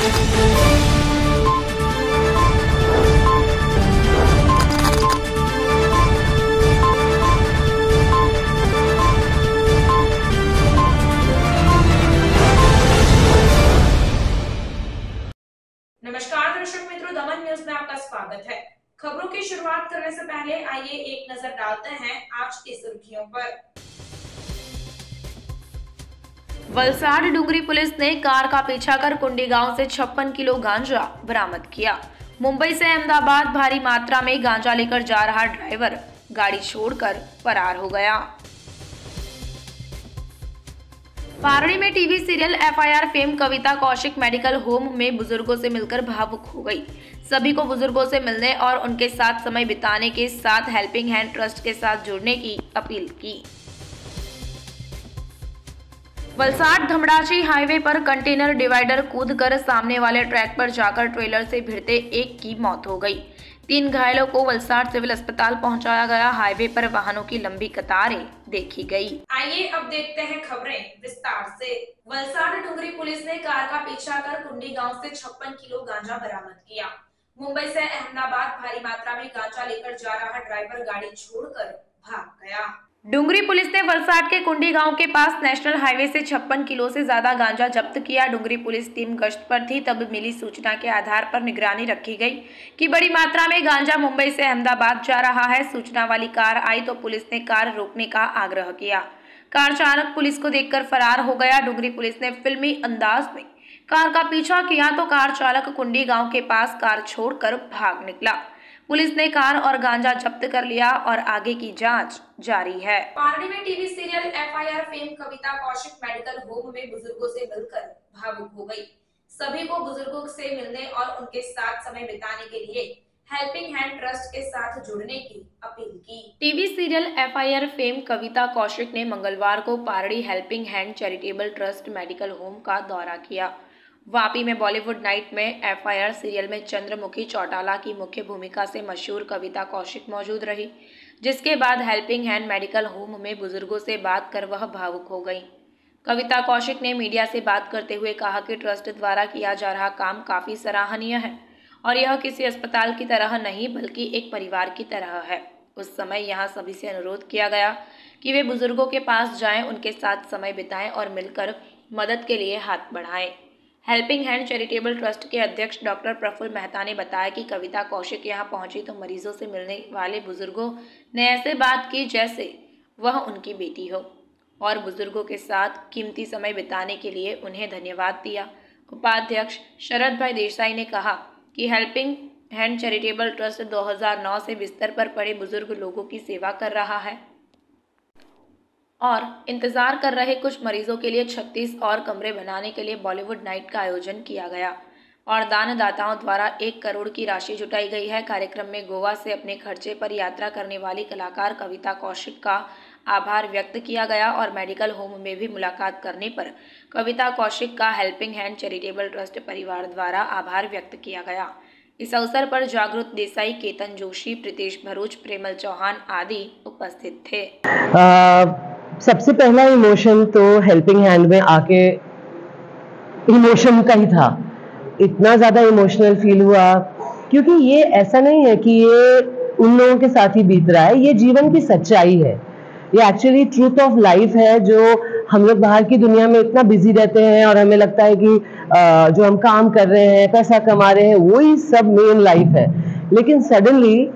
नमस्कार दर्शक मित्रों, दमन न्यूज में आपका स्वागत है। खबरों की शुरुआत करने से पहले आइए एक नजर डालते हैं आज की सुर्खियों पर। वलसाड डुंगरी पुलिस ने कार का पीछा कर कुंडी गांव से 56 किलो गांजा बरामद किया। मुंबई से अहमदाबाद भारी मात्रा में गांजा लेकर जा रहा ड्राइवर गाड़ी छोड़कर फरार हो गया। पारड़ी में टीवी सीरियल एफआईआर फेम कविता कौशिक मेडिकल होम में बुजुर्गों से मिलकर भावुक हो गई। सभी को बुजुर्गों से मिलने और उनके साथ समय बिताने के साथ हेल्पिंग हैंड ट्रस्ट के साथ जुड़ने की अपील की। वलसाड धमड़ाची हाईवे पर कंटेनर डिवाइडर कूदकर सामने वाले ट्रैक पर जाकर ट्रेलर से भिड़ते एक की मौत हो गई। 3 घायलों को वलसाड सिविल अस्पताल पहुंचाया गया। हाईवे पर वाहनों की लंबी कतारें देखी गई। आइए अब देखते हैं खबरें विस्तार से। वलसाड डुंगरी पुलिस ने कार का पीछा कर कुंडी गांव से 56 किलो गांजा बरामद किया। मुंबई से अहमदाबाद भारी मात्रा में गांजा लेकर जा रहा ड्राइवर गाड़ी छोड़कर भाग गया। डुंगरी पुलिस ने वलसाड के कुंडी गांव के पास नेशनल हाईवे से 56 किलो से ज्यादा गांजा जब्त किया। डुंगरी पुलिस टीम गश्त पर थी, तब मिली सूचना के आधार पर निगरानी रखी गई कि बड़ी मात्रा में गांजा मुंबई से अहमदाबाद जा रहा है। सूचना वाली कार आई तो पुलिस ने कार रोकने का आग्रह किया। कार चालक पुलिस को देखकर फरार हो गया। डुंगरी पुलिस ने फिल्मी अंदाज में कार का पीछा किया तो कार चालक कुंडी गाँव के पास कार छोड़कर भाग निकला। पुलिस ने कार और गांजा जब्त कर लिया और आगे की जांच जारी है। पारड़ी में टीवी सीरियल एफआईआर फेम कविता कौशिक मेडिकल होम में बुजुर्गों से मिलकर भावुक हो गई। सभी को बुजुर्गों से मिलने और उनके साथ समय बिताने के लिए हेल्पिंग हैंड ट्रस्ट के साथ जुड़ने की अपील की। टीवी सीरियल एफआईआर फेम कविता कौशिक ने मंगलवार को Pardi helping hand charitable trust medical home का दौरा किया। वापी में बॉलीवुड नाइट में एफआईआर सीरियल में चंद्रमुखी चौटाला की मुख्य भूमिका से मशहूर कविता कौशिक मौजूद रही, जिसके बाद हेल्पिंग हैंड मेडिकल होम में बुजुर्गों से बात कर वह भावुक हो गई। कविता कौशिक ने मीडिया से बात करते हुए कहा कि ट्रस्ट द्वारा किया जा रहा काम काफी सराहनीय है और यह किसी अस्पताल की तरह नहीं बल्कि एक परिवार की तरह है। उस समय यहाँ सभी से अनुरोध किया गया कि वे बुजुर्गों के पास जाएं, उनके साथ समय बिताएं और मिलकर मदद के लिए हाथ बढ़ाएं। हेल्पिंग हैंड चैरिटेबल ट्रस्ट के अध्यक्ष डॉक्टर प्रफुल्ल मेहता ने बताया कि कविता कौशिक यहां पहुंची तो मरीजों से मिलने वाले बुजुर्गों ने ऐसे बात की जैसे वह उनकी बेटी हो और बुजुर्गों के साथ कीमती समय बिताने के लिए उन्हें धन्यवाद दिया। उपाध्यक्ष शरद भाई देसाई ने कहा कि हेल्पिंग हैंड चैरिटेबल ट्रस्ट 2009 से बिस्तर पर पड़े बुजुर्ग लोगों की सेवा कर रहा है और इंतजार कर रहे कुछ मरीजों के लिए 36 और कमरे बनाने के लिए बॉलीवुड नाइट का आयोजन किया गया और दानदाताओं द्वारा 1 करोड़ की राशि जुटाई गई है। कार्यक्रम में गोवा से अपने खर्चे पर यात्रा करने वाली कलाकार कविता कौशिक का आभार व्यक्त किया गया और मेडिकल होम में भी मुलाकात करने पर कविता कौशिक का हेल्पिंग हैंड चैरिटेबल ट्रस्ट परिवार द्वारा आभार व्यक्त किया गया। इस अवसर पर जागृत देसाई, केतन जोशी, प्रीतेश भरूच, प्रेमल चौहान आदि उपस्थित थे। सबसे पहला इमोशन तो हेल्पिंग हैंड में आके इमोशन का ही था। इतना ज़्यादा इमोशनल फील हुआ क्योंकि ये ऐसा नहीं है कि ये उन लोगों के साथ ही बीत रहा है, ये जीवन की सच्चाई है, ये एक्चुअली ट्रूथ ऑफ लाइफ है। जो हम लोग बाहर की दुनिया में इतना बिजी रहते हैं और हमें लगता है कि जो हम काम कर रहे हैं, पैसा कमा रहे हैं, वही सब मेन लाइफ है, लेकिन सडनली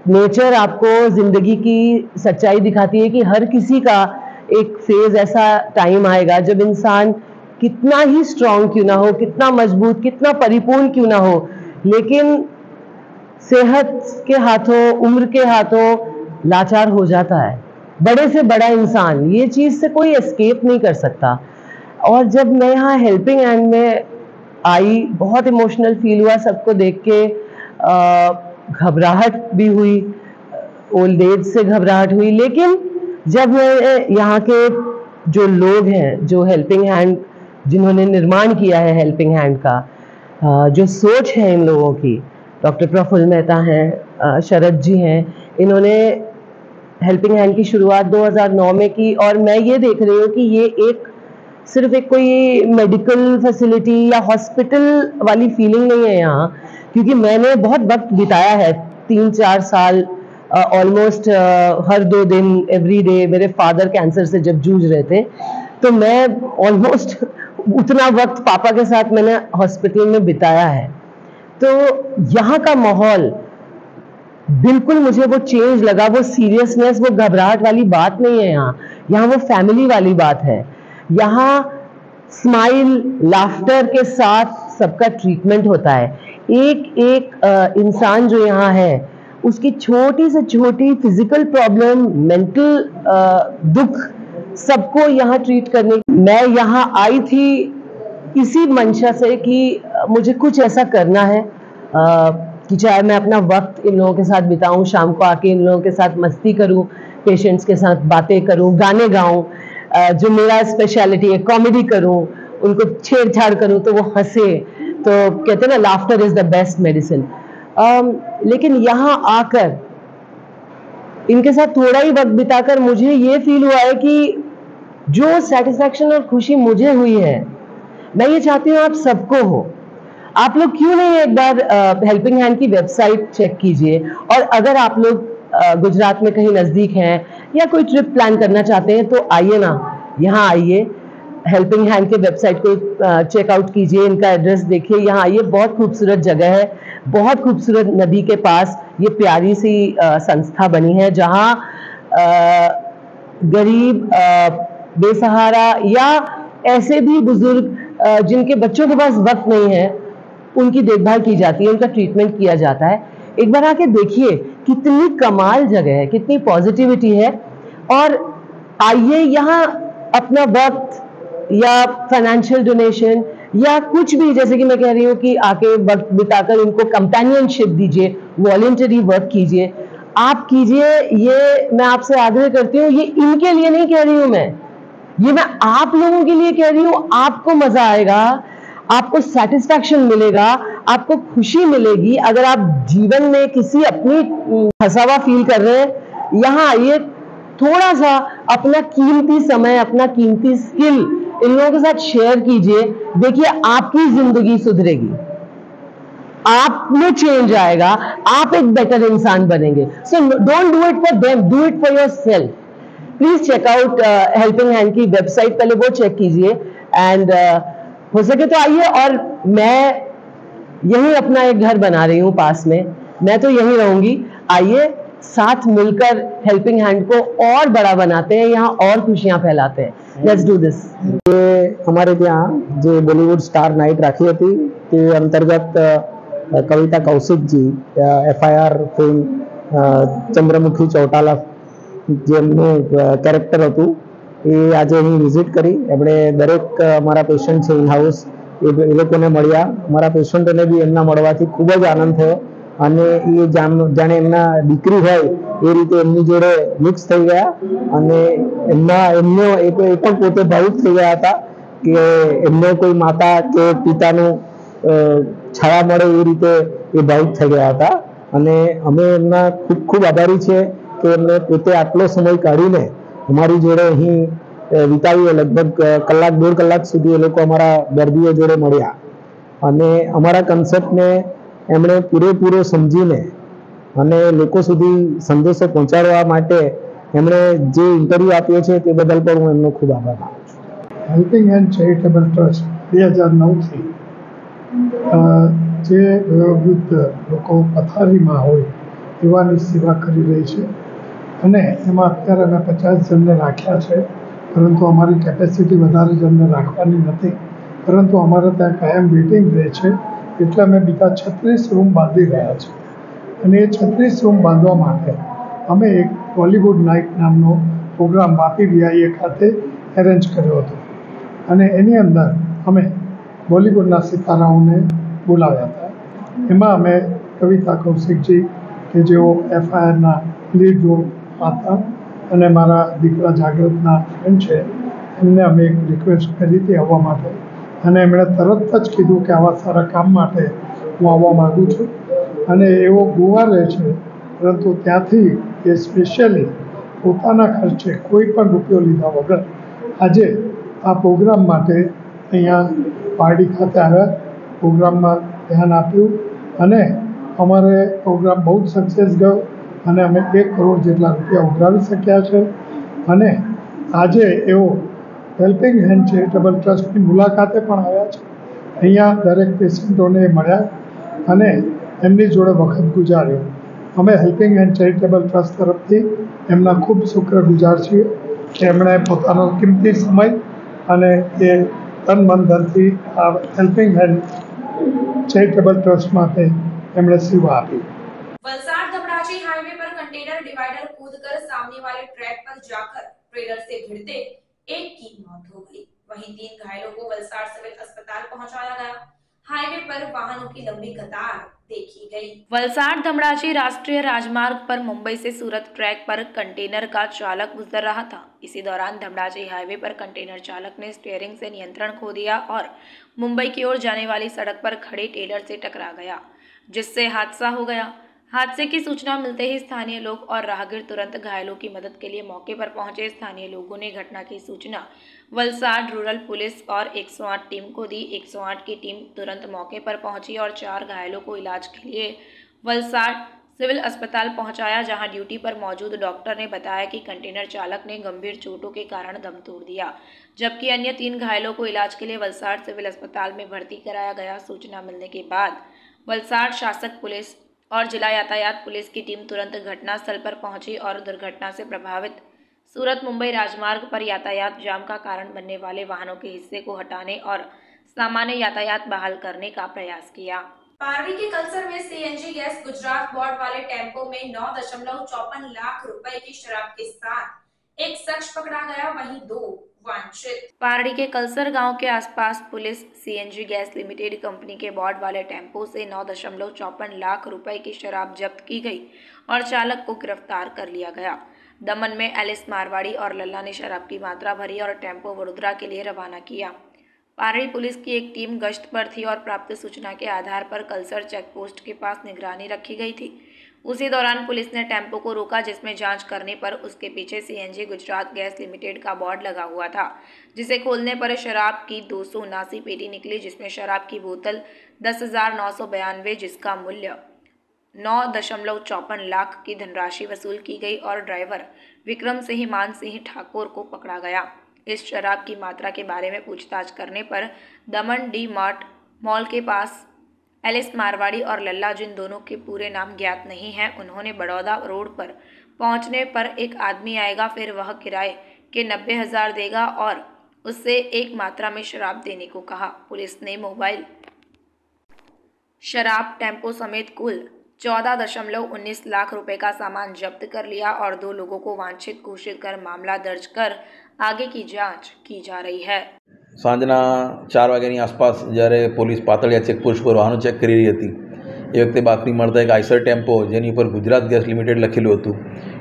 नेचर आपको जिंदगी की सच्चाई दिखाती है कि हर किसी का एक फेज ऐसा टाइम आएगा जब इंसान कितना ही स्ट्रांग क्यों ना हो, कितना मजबूत, कितना परिपूर्ण क्यों ना हो, लेकिन सेहत के हाथों, उम्र के हाथों लाचार हो जाता है। बड़े से बड़ा इंसान, ये चीज से कोई एस्केप नहीं कर सकता। और जब मैं यहाँ हेल्पिंग हैंड में आई, बहुत इमोशनल फील हुआ सबको देख के। घबराहट भी हुई, ओल्ड एज से घबराहट हुई, लेकिन जब मैं यहाँ के जो लोग हैं, जो हेल्पिंग हैंड जिन्होंने निर्माण किया है हेल्पिंग हैंड का, जो सोच है इन लोगों की, डॉक्टर प्रफुल्ल मेहता हैं, शरद जी हैं, इन्होंने हेल्पिंग हैंड की शुरुआत 2009 में की और मैं ये देख रही हूँ कि ये एक सिर्फ एक कोई मेडिकल फैसिलिटी या हॉस्पिटल वाली फीलिंग नहीं है यहाँ, क्योंकि मैंने बहुत वक्त बिताया है, 3-4 साल ऑलमोस्ट हर 2 दिन एवरी डे। मेरे फादर कैंसर से जब जूझ रहे थे, तो मैं ऑलमोस्ट उतना वक्त पापा के साथ मैंने हॉस्पिटल में बिताया है। तो यहाँ का माहौल बिल्कुल मुझे वो चेंज लगा, वो सीरियसनेस, वो घबराहट वाली बात नहीं है यहाँ वो फैमिली वाली बात है। यहाँ स्माइल, लाफ्टर के साथ सबका ट्रीटमेंट होता है। एक एक इंसान जो यहाँ है, उसकी छोटी से छोटी फिजिकल प्रॉब्लम, मेंटल दुख, सबको यहाँ ट्रीट करने। मैं यहाँ आई थी इसी मंशा से कि मुझे कुछ ऐसा करना है कि चाहे मैं अपना वक्त इन लोगों के साथ बिताऊं, शाम को आके इन लोगों के साथ मस्ती करूं, पेशेंट्स के साथ बातें करूं, गाने गाऊं, जो मेरा स्पेशलिटी है कॉमेडी करूं, उनको छेड़छाड़ करूं तो वो हंसे। तो कहते हैं ना, laughter is the best medicine. लेकिन यहाँ आकर इनके साथ थोड़ा ही वक्त बिताकर मुझे ये फील हुआ है कि जो सेटिस्फैक्शन और खुशी मुझे हुई है, मैं ये चाहती हूँ आप सबको हो। आप लोग क्यों नहीं एक बार हेल्पिंग हैंड की वेबसाइट चेक कीजिए, और अगर आप लोग गुजरात में कहीं नज़दीक हैं या कोई ट्रिप प्लान करना चाहते हैं तो आइए ना, यहाँ आइए, हेल्पिंग हैंड के वेबसाइट को चेकआउट कीजिए, इनका एड्रेस देखिए, यहाँ आइए। बहुत खूबसूरत जगह है, बहुत खूबसूरत नदी के पास ये प्यारी सी संस्था बनी है, जहाँ गरीब, बेसहारा या ऐसे भी बुजुर्ग जिनके बच्चों के पास वक्त नहीं है, उनकी देखभाल की जाती है, उनका ट्रीटमेंट किया जाता है। एक बार आके देखिए कितनी कमाल जगह है, कितनी पॉजिटिविटी है। और आइए यहाँ अपना वक्त या फाइनेंशियल डोनेशन या कुछ भी, जैसे कि मैं कह रही हूँ कि आके वक्त बिताकर इनको कंपेनियनशिप दीजिए, वॉलंटरी वर्क कीजिए, आप कीजिए। ये मैं आपसे आग्रह करती हूँ, ये इनके लिए नहीं कह रही हूँ ये मैं आप लोगों के लिए कह रही हूँ। आपको मजा आएगा, आपको सेटिस्फैक्शन मिलेगा, आपको खुशी मिलेगी। अगर आप जीवन में किसी अपनी फंसा हुआ फील कर रहे हैं, यहाँ आइए, थोड़ा सा अपना कीमती समय, अपना कीमती स्किल इन लोगों के साथ शेयर कीजिए। देखिए आपकी जिंदगी सुधरेगी, आप में चेंज आएगा, आप एक बेटर इंसान बनेंगे। So don't do it for them, do it for yourself. Please check out helping hand की वेबसाइट, पहले वो चेक कीजिए, एंड हो सके तो आइए। और मैं यहीं अपना एक घर बना रही हूँ पास में, मैं तो यहीं रहूंगी। आइए, साथ मिलकर हेल्पिंग हैंड को और बड़ा बनाते हैं, यहाँ और खुशियां फैलाते हैं। Let's do this. ये हमारे ત્યાં જે બોલિવૂડ સ્ટાર નાઇટ રાખી હતી તે અંતર્ગત કવિતા કૌશિકજી FIR ફિલ્મ ચંદ્રમુખી ચૌટાલા જેમનું કેરેક્ટર હતું એ આજે અહીં વિઝિટ કરી। એમણે દરેક અમારા પેશન્ટ છે ઇન હાઉસ એ લોકોને મળ્યા। અમારા પેશન્ટોને બી એમના મળવાથી ખૂબ જ આનંદ થયો અને એ જાણે એમના દીકરી હોય એ રીતે એમની જોડે મિક્સ થઈ ગયા અને એમનો એ પણ પોતે ભાવુક થઈ ગયા હતા કે એમને કોઈ માતા કે પિતાનું છાયા મળે એ રીતે એ ભાવુક થઈ ગયા હતા। અને અમે એમના ખૂબ ખૂબ આભારી છીએ કે એમને પોતે આટલો સમય કાઢીને અમારી જોડે અહીં વિતાવ્યો। લગભગ કલાક 1.5 કલાક સુધી એ લોકો અમારા દર્દીઓ જોડે મળ્યા અને અમારા કન્સેપ્ટને એમણે પૂરેપૂરો સમજીને અને લોકો સુધી સંદેશો પહોંચાડવા માટે એમણે જે ઇન્ટરવ્યૂ આપ્યો છે તે બદલ પણ હું એમનો ખૂબ આભાર માનું છું। હેલ્પિંગ હેન્ડ ચેરિટેબલ ટ્રસ્ટ 2009થી જે વૃદ્ધ લોકો પથારીમાં હોય એવાની સેવા કરી રહી છે અને એમાં અત્યારે અમે 50 જણને રાખ્યા છે, પરંતુ અમારી કેપેસિટી વધારે જણને રાખવાની નથી, પરંતુ અમારે ત્યાં કાયમ વેઇટિંગ રહે છે, એટલે અમે બીજા 36 રૂમ બાંધી રહ્યા છે। અને એ 36 રૂમ બાંધવા માટે અમે એક બોલિવૂડ નાઇટ નામનો પ્રોગ્રામ વાપી VIA ખાતે એરેન્જ કર્યો હતો અને એની અંદર અમે બોલિવૂડના સિતારાઓને બોલાવ્યા હતા। એમાં અમે કવિતા કૌશિકજી કે જેઓ FIRના લીડ રોલ હતા અને મારા દીકરા જાગૃતના ફ્રેન્ડ છે, એમને અમે એક રિક્વેસ્ટ કરી હતી આવવા માટે અને એમણે તરત જ કીધું કે આવા સારા કામ માટે હું આવવા માગું છું। અને એવો ગોવા રહે છે, પરંતુ ત્યાંથી એ સ્પેશિયલી પોતાના ખર્ચે કોઈ પણ રૂપિયો લીધા વગર આજે આ પ્રોગ્રામ માટે અહીંયા પારડી ખાતે આવ્યા, પ્રોગ્રામમાં ધ્યાન આપ્યું અને અમારે પ્રોગ્રામ બહુ જ સક્સેસ ગયો અને અમે 1 કરોડ જેટલા રૂપિયા ઉઘરાવી શક્યા છે. અને આજે એઓ હેલ્પિંગ હેન્ડ ચેરિટેબલ ટ્રસ્ટની મુલાકાતે પણ આવ્યા છે. અહીંયા દરેક પેશન્ટોને મળ્યા અને એમની જોડે વખત ગુજાર્યો. અમે હેલ્પિંગ હેન્ડ ચેરિટેબલ ટ્રસ્ટ તરફથી એમના ખૂબ શુક્રગુજાર છીએ કે એમણે પોતાનો કિંમતી સમય અને એ તન મન ધનથી આ હેલ્પિંગ હેન્ડ ચેરિટેબલ ટ્રસ્ટ માટે એમણે સેવા આપી. वलसाड धमराजी हाईवे पर कंटेनर डिवाइडर कूदकर सामने वाले ट्रैक पर जाकर ट्रेलर से भिड़ते एक की मौत हो गई। वहीं 3 घायलों को वलसाड सिविल अस्पताल पहुंचाया गया। हाईवे पर वाहनों की लंबी कतार देखी गई। वलसाड धमराजी राष्ट्रीय राजमार्ग पर मुंबई से सूरत ट्रैक पर कंटेनर का चालक गुजर रहा था। इसी दौरान धमराजी हाईवे पर कंटेनर चालक ने स्टीयरिंग से नियंत्रण खो दिया और मुंबई की ओर जाने वाली सड़क पर खड़े ट्रेलर से टकरा गया, जिससे हादसा हो गया। हादसे की सूचना मिलते ही स्थानीय लोग और राहगीर तुरंत घायलों की मदद के लिए मौके पर पहुंचे। स्थानीय लोगों ने घटना की सूचना वलसाड रूरल पुलिस और 108 टीम को दी। 108 की टीम तुरंत मौके पर पहुंची और 4 घायलों को इलाज के लिए वलसाड सिविल अस्पताल पहुंचाया, जहां ड्यूटी पर मौजूद डॉक्टर ने बताया कि कंटेनर चालक ने गंभीर चोटों के कारण दम तोड़ दिया, जबकि अन्य 3 घायलों को इलाज के लिए वलसाड सिविल अस्पताल में भर्ती कराया गया। सूचना मिलने के बाद वलसाड शासक पुलिस और जिला यातायात पुलिस की टीम तुरंत घटनास्थल पर पहुंची और दुर्घटना से प्रभावित सूरत मुंबई राजमार्ग पर यातायात जाम का कारण बनने वाले वाहनों के हिस्से को हटाने और सामान्य यातायात बहाल करने का प्रयास किया। पारडी के कलसर में सीएनजी गैस गुजरात बोर्ड वाले टेम्पो में 9.54 लाख रुपए की शराब के साथ एक शख्स पकड़ा गया, वहीं 2 वांछित। पारडी के कलसर गांव के आसपास police CNG gas limited company के बोर्ड वाले टेम्पो से 9.54 लाख रुपए की शराब जब्त की गई और चालक को गिरफ्तार कर लिया गया। दमन में एलिस मारवाड़ी और लल्ला ने शराब की मात्रा भरी और टेम्पो वडोदरा के लिए रवाना किया। पारडी पुलिस की एक टीम गश्त पर थी और प्राप्त सूचना के आधार पर कलसर चेक पोस्ट के पास निगरानी रखी गई थी। उसी दौरान पुलिस ने टेम्पो को रोका, जिसमें जांच करने पर उसके पीछे सीएनजी गुजरात गैस लिमिटेड का बोर्ड लगा हुआ था, जिसे खोलने पर शराब की 279 पेटी निकली, जिसमें शराब की बोतल 10,992 जिसका मूल्य 9.54 लाख की धनराशि वसूल की गई और ड्राइवर विक्रम सिंह मान सिंह ठाकुर को पकड़ा गया। इस शराब की मात्रा के बारे में पूछताछ करने पर दमन डी मार्ट मॉल के पास एलिस मारवाड़ी और लल्ला, जिन दोनों के पूरे नाम ज्ञात नहीं हैं, उन्होंने बड़ौदा रोड पर पहुंचने पर एक आदमी आएगा, फिर वह किराए के 90,000 देगा और उससे एक मात्रा में शराब देने को कहा। पुलिस ने मोबाइल, शराब, टेम्पो समेत कुल 14.19 लाख रुपए का सामान जब्त कर लिया और 2 लोगों को वांछित घोषित कर मामला दर्ज कर आगे की जांच की जा रही है। સાંજના 4 વાગ્યાની આસપાસ જ્યારે પોલીસ પાતળિયા ચેકપોસ્ટ પર વાહનો ચેક કરી રહી હતી એ વખતે બાતમી મળતા એક આઈસર ટેમ્પો જેની ઉપર ગુજરાત ગેસ લિમિટેડ લખેલું હતું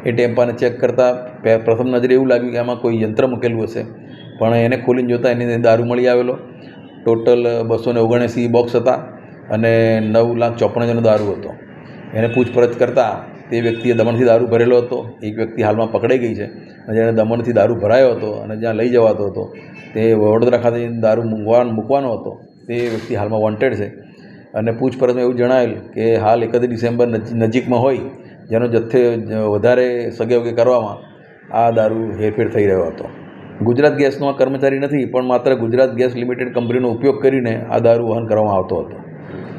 એ ટેમ્પાને ચેક કરતાં પ્રથમ નજરે એવું લાગ્યું કે આમાં કોઈ યંત્ર મૂકેલું હશે, પણ એને ખોલીને જોતાં એની દારૂ મળી આવેલો। ટોટલ 279 બોક્સ હતા અને 9,54,000નો દારૂ હતો। એને પૂછપરછ કરતાં તે વ્યક્તિએ દમણથી દારૂ ભરેલો હતો। એક વ્યક્તિ હાલમાં પકડાઈ ગઈ છે અને જેણે દમણથી દારૂ ભરાયો હતો અને જ્યાં લઈ જવાતો હતો તે વડોદરા ખાતે દારૂ મૂકવાનો હતો તે વ્યક્તિ હાલમાં વોન્ટેડ છે। અને પૂછપરછમાં એવું જણાવેલ કે હાલ 31 ડિસેમ્બર નજીકમાં હોય જેનો જથ્થે વધારે સગેવગે કરવામાં આ દારૂ હેરફેર થઈ રહ્યો હતો। ગુજરાત ગેસનો આ કર્મચારી નથી, પણ માત્ર ગુજરાત ગેસ લિમિટેડ કંપનીનો ઉપયોગ કરીને આ દારૂ વહન કરવામાં આવતો હતો।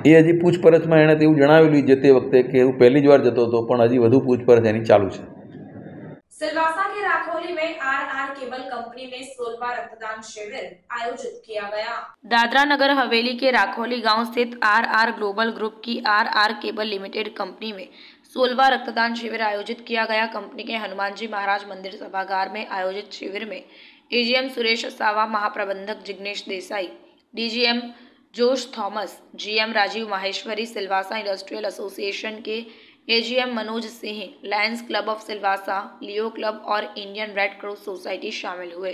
એ હજી પૂછપરછમાં એણે તેવું જણાવેલું જે તે વખતે કે હું પહેલી જ વાર જતો હતો, પણ હજી વધુ પૂછપરછ એની ચાલુ છે। सिलवासा के राखोली में आर केबल कंपनी में 16वां रक्तदान शिविर आयोजित किया गया। दादरा नगर हवेली के राखोली गांव स्थित आर ग्लोबल ग्रुप की आर केबल लिमिटेड कंपनी में 16वां रक्तदान शिविर आयोजित किया गया। कंपनी के हनुमान जी महाराज मंदिर सभागार में आयोजित शिविर में एजीएम सुरेश सावा, महाप्रबंधक Jignesh Desai, DGM Josh Thomas, GM Rajeev Maheshwari, Silvassa Industrial Association के AGM Manoj Singh, Lions Club of Silvassa, Leo Club और इंडियन रेड क्रॉस सोसाइटी शामिल हुए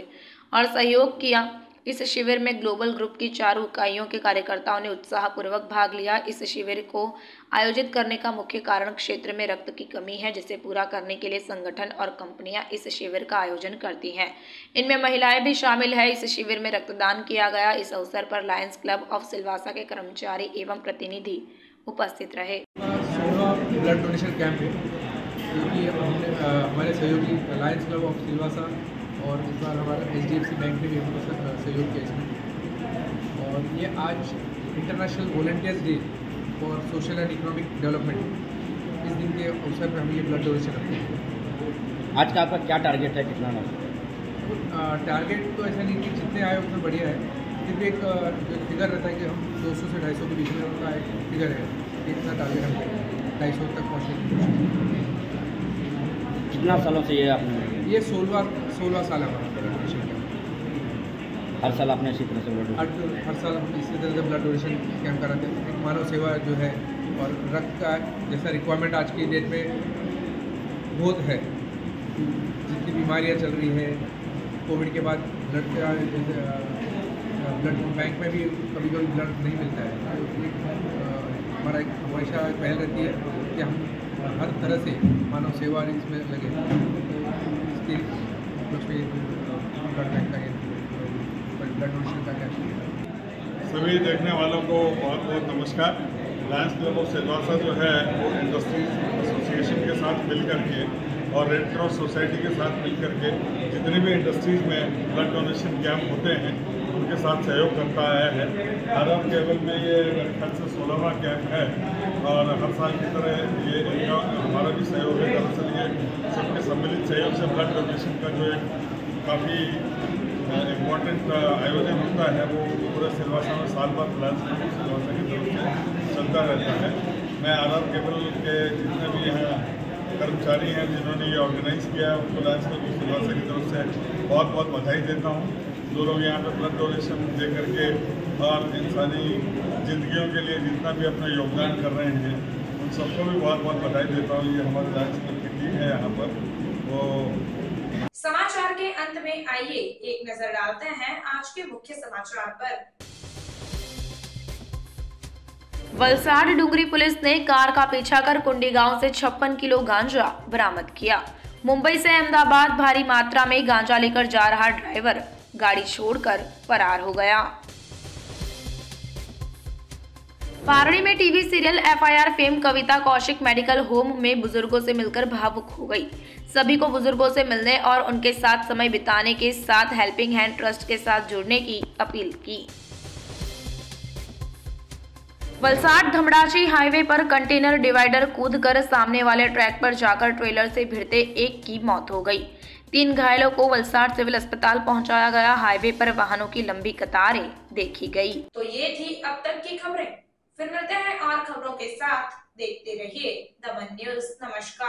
और सहयोग किया। इस शिविर में ग्लोबल ग्रुप की 4 इकाइयों के कार्यकर्ताओं ने उत्साहपूर्वक भाग लिया। इस शिविर को आयोजित करने का मुख्य कारण क्षेत्र में रक्त की कमी है, जिसे पूरा करने के लिए संगठन और कंपनियां इस शिविर का आयोजन करती हैं। इनमें महिलाएं भी शामिल है। इस शिविर में रक्तदान किया गया। इस अवसर पर लायंस क्लब ऑफ सिलवासा के कर्मचारी एवं प्रतिनिधि उपस्थित रहे। ब्लड डोनेशन कैंप है जो कि हमारे सहयोगी लायंस क्लब ऑफ सिलवासा और इस बार हमारा HDFC बैंक ने भी हमारा सहयोग किया इसमें। और ये आज international volunteers day for social and economic development, इस दिन के अवसर पर हम ये ब्लड डोनेशन रखते हैं। आज का आपका क्या टारगेट है, कितना ना? टारगेट तो ऐसा नहीं कि जितने आए उतना बढ़िया है, फिर भी एक जो फिगर रहता है कि हम 200 से 250 के बीच में उनका एक फिगर है, इतना टारगेट हम 250 तक पहुँचने की कोशिश। कितना सालों से ये आपने? ये 16वां साल है हमारा ब्लड डोनेशन कैंप। हर साल आपने इसी तरह से ब्लड हर साल हम इसी तरह से ब्लड डोनेशन कैंप कराते हैं। एक मानव सेवा जो है और रक्त का जैसा रिक्वायरमेंट आज की डेट में बहुत है, जितनी बीमारियां चल रही है, कोविड के बाद ब्लड का ब्लड बैंक में भी कभी कभी ब्लड नहीं मिलता है। हमारा एक हमेशा पहल रहती है कि हम हर तरह से मानव सेवा इसमें लगे। इसके कुछ भी ब्लड बैंक का ब्लड डोनेशन का कैंप। सभी देखने वालों को बहुत बहुत नमस्कार। लायंस क्लब ऑफ सिलवासा जो है वो इंडस्ट्रीज एसोसिएशन के साथ मिलकर के और रेड क्रॉस सोसाइटी के साथ मिलकर के जितने भी इंडस्ट्रीज़ में ब्लड डोनेशन कैंप होते हैं उनके साथ सहयोग करता आया है। आराम केवल में ये मेरे ख्याल से 16वां कैंप है और हर साल की तरह ये इनका हमारा भी सहयोग है। दरअसल ये सबके सम्मिलित सहयोग से ब्लड डोनेशन का जो एक काफ़ी इम्पोर्टेंट आयोजन होता है वो पूरे सिलवासा में साल भर लायंस क्लब ऑफ सिलवासा की तरफ से चलता रहता है। मैं आराम केबल के जितने भी यहाँ कर्मचारी हैं जिन्होंने ये ऑर्गेनाइज़ किया है उनको लायंस क्लब ऑफ सिलवासा की तरफ से बहुत बहुत बधाई देता हूँ। जो लोग यहाँ पे ब्लड डोनेशन दे करके और इंसानी ज़िंदगियों के लिए जितना भी अपना योगदान कर रहे हैं उन सबको भी बहुत बहुत बधाई देता हूँ। ये हमारे लायंस क्लब की टीम है यहाँ पर। वो समाचार के अंत में आइए एक नजर डालते हैं आज के मुख्य समाचार पर। वलसाड डुंगरी पुलिस ने कार का पीछा कर कुंडी गांव से 56 किलो गांजा बरामद किया। मुंबई से अहमदाबाद भारी मात्रा में गांजा लेकर जा रहा ड्राइवर गाड़ी छोड़कर फरार हो गया। पारड़ी में टीवी सीरियल FIR फेम कविता कौशिक मेडिकल होम में बुजुर्गों से मिलकर भावुक हो गई। सभी को बुजुर्गों से मिलने और उनके साथ समय बिताने के साथ हेल्पिंग हैंड ट्रस्ट के साथ जुड़ने की अपील की। वलसाड धमड़ाची हाईवे पर कंटेनर डिवाइडर कूदकर सामने वाले ट्रैक पर जाकर ट्रेलर से भिड़ते एक की मौत हो गई। 3 घायलों को वलसाड सिविल अस्पताल पहुंचाया गया। हाईवे पर वाहनों की लंबी कतारें देखी गई। तो ये थी अब तक की खबरें। फिर मिलते हैं और खबरों के साथ। देखते रहिए दमन न्यूज। नमस्कार।